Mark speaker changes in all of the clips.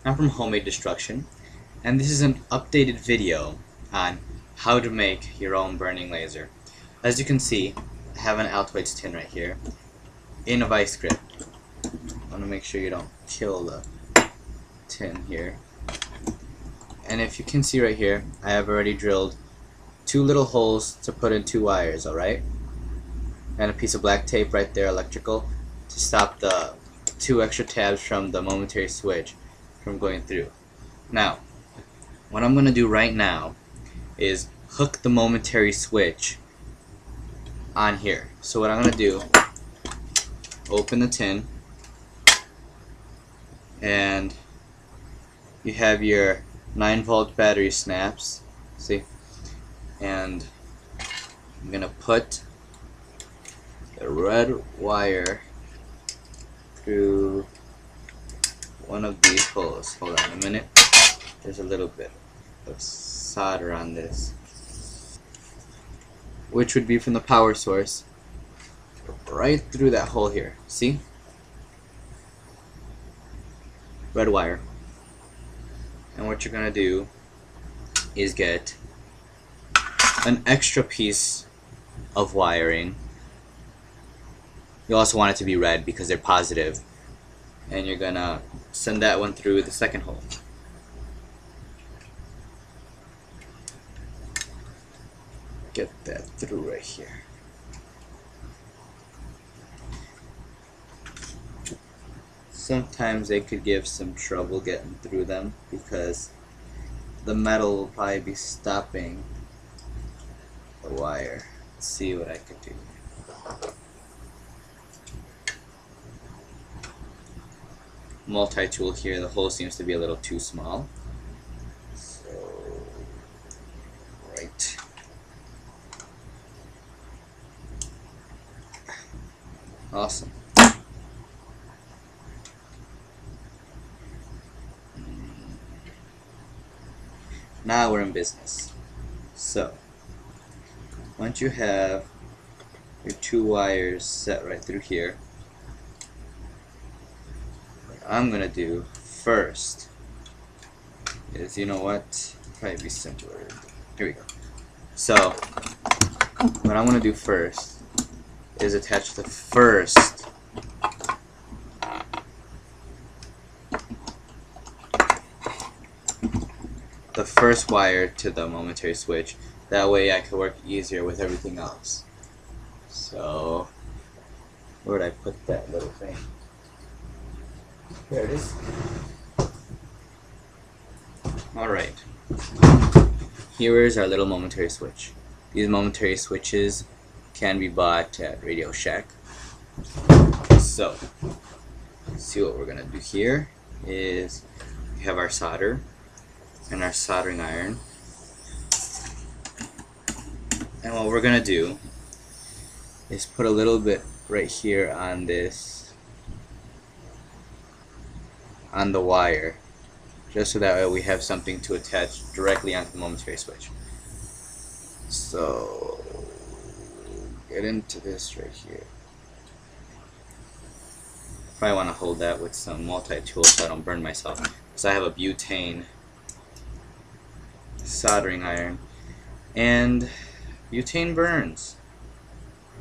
Speaker 1: I'm from Homemade Destruction, and this is an updated video on how to make your own burning laser. As you can see, I have an Altoids tin right here in a vice grip. I want to make sure you don't kill the tin here. And if you can see right here, I have already drilled 2 little holes to put in 2 wires, alright? And a piece of black tape right there, electrical, to stop the 2 extra tabs from the momentary switch from going through. Now, what I'm going to do right now is hook the momentary switch on here. So what I'm going to do, open the tin, and you have your 9-volt battery snaps, see? And I'm going to put the red wire through one of these holes. Hold on a minute. There's a little bit of solder on this, which would be from the power source right through that hole here. See? Red wire. And what you're gonna do is get an extra piece of wiring. You also want it to be red because they're positive, and you're gonna send that one through the second hole. Get that through right here. Sometimes they could give some trouble getting through them because the metal will probably be stopping the wire. Let's see what I could do. Multi-tool here, the hole seems to be a little too small. So, right. Awesome. Now we're in business. So, once you have your 2 wires set right through here, what I'm gonna do first is, you know what, probably be simpler. Here we go. So, what I'm gonna do first is attach the first wire to the momentary switch. That way I can work easier with everything else. So, where would I put that little thing? There it is. Alright. Here is our little momentary switch. These momentary switches can be bought at Radio Shack. So, see what we're gonna do here is we have our solder and our soldering iron, and what we're gonna do is put a little bit right here on this, on the wire, just so that way we have something to attach directly onto the momentary switch. So get into this right here. Probably want to hold that with some multi-tool so I don't burn myself, because I have a butane soldering iron, and butane burns.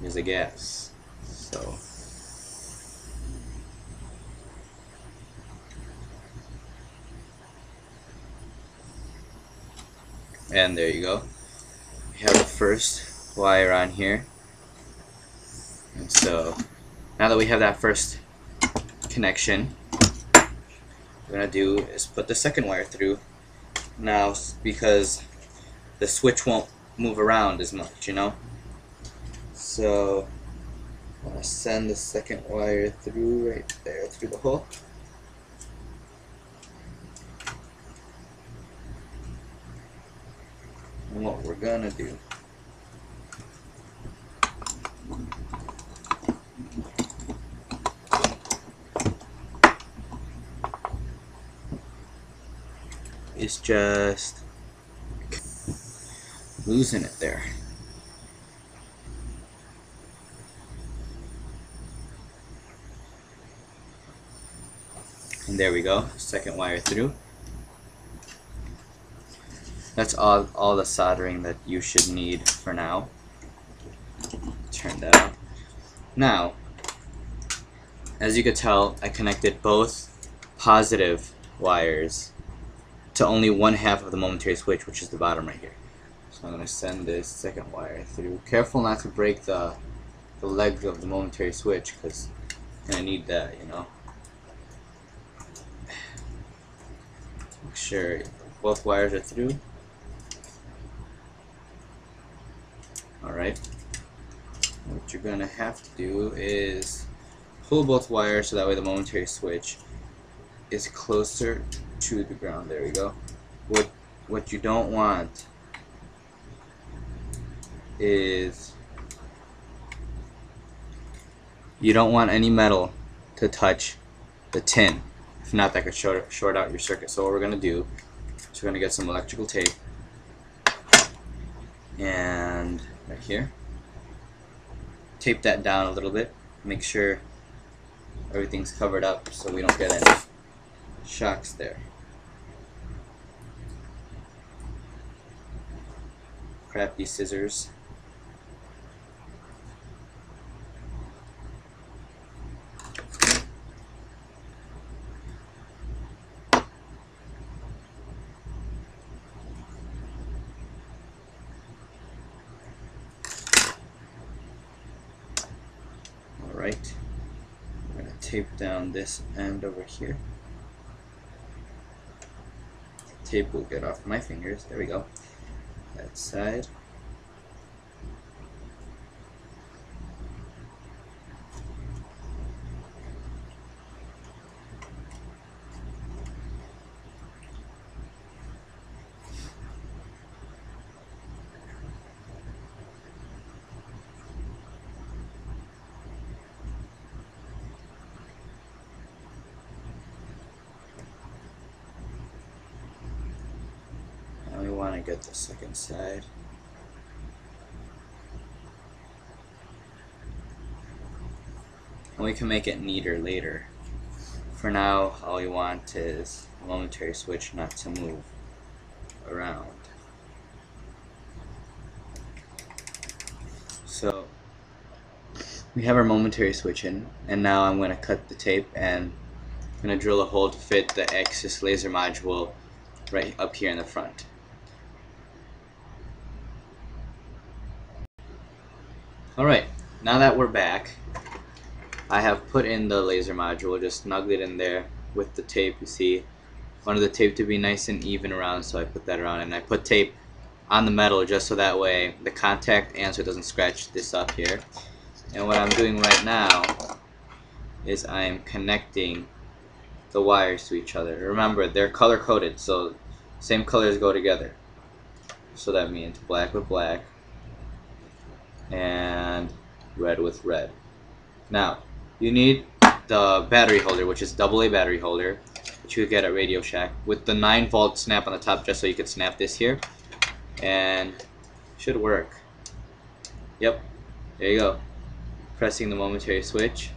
Speaker 1: Is a gas. So and there you go. We have the first wire on here. And so now that we have that first connection, what we're gonna do is put the second wire through. Now, because the switch won't move around as much, you know. So I'm gonna send the second wire through right there, through the hole. And what we're gonna do is just loosen it there. And there we go, second wire through. That's all the soldering that you should need for now. Turn that on. Now, as you could tell, I connected both positive wires to only one half of the momentary switch, which is the bottom right here. So I'm going to send this second wire through. Careful not to break the leg of the momentary switch, because you're going to need that, you know. Make sure both wires are through. Alright. What you're going to have to do is pull both wires so that way the momentary switch is closer to the ground. There we go. What you don't want is you don't want any metal to touch the tin. If not, that could short out your circuit. So what we're going to do is we're going to get some electrical tape, and right here, tape that down a little bit. Make sure everything's covered up so we don't get any shocks there. Crappy scissors. Alright, I'm going to tape down this end over here. Tape will get off my fingers. There we go. That side. We want to get the second side. And we can make it neater later. For now, all we want is a momentary switch not to move around. So we have our momentary switch in, and now I'm going to cut the tape and I'm going to drill a hole to fit the Axis laser module right up here in the front. Alright, now that we're back, I have put in the laser module, just snugged it in there with the tape. You see, wanted the tape to be nice and even around, so I put that around, and I put tape on the metal just so that way the contact answer doesn't scratch this up here. And what I'm doing right now is I'm connecting the wires to each other. Remember, they're color coded, so same colors go together. So that means black with black and red with red. Now, you need the battery holder, which is AA battery holder, which you get at Radio Shack, with the 9-volt snap on the top, just so you could snap this here, and should work. Yep, there you go. Pressing the momentary switch,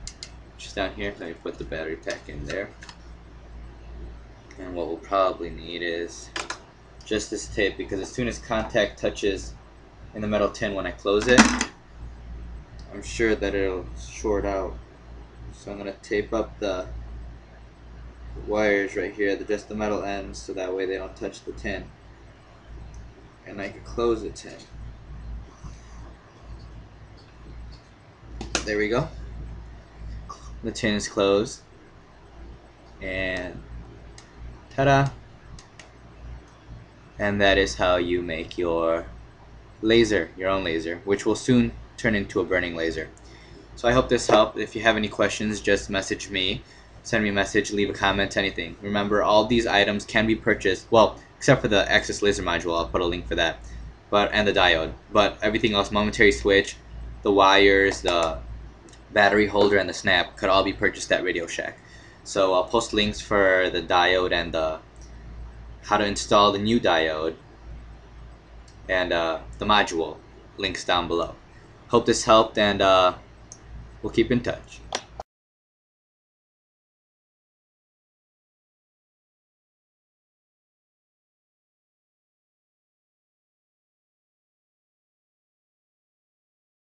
Speaker 1: which is down here. Let me put the battery pack in there. And what we'll probably need is just this tape, because as soon as contact touches in the metal tin when I close it, I'm sure that it'll short out. So I'm going to tape up the wires right here, just the metal ends, so that way they don't touch the tin. And I can close the tin. There we go. The tin is closed. And ta-da! And that is how you make your laser, your own laser, which will soon turn into a burning laser. So I hope this helped. If you have any questions, just message me, send me a message, leave a comment, anything. Remember, all these items can be purchased, well, except for the Axis laser module. I'll put a link for that, and the diode. But everything else, momentary switch, the wires, the battery holder, and the snap, could all be purchased at Radio Shack. So I'll post links for the diode and how to install the new diode and the module, links down below. Hope this helped, and we'll keep in touch.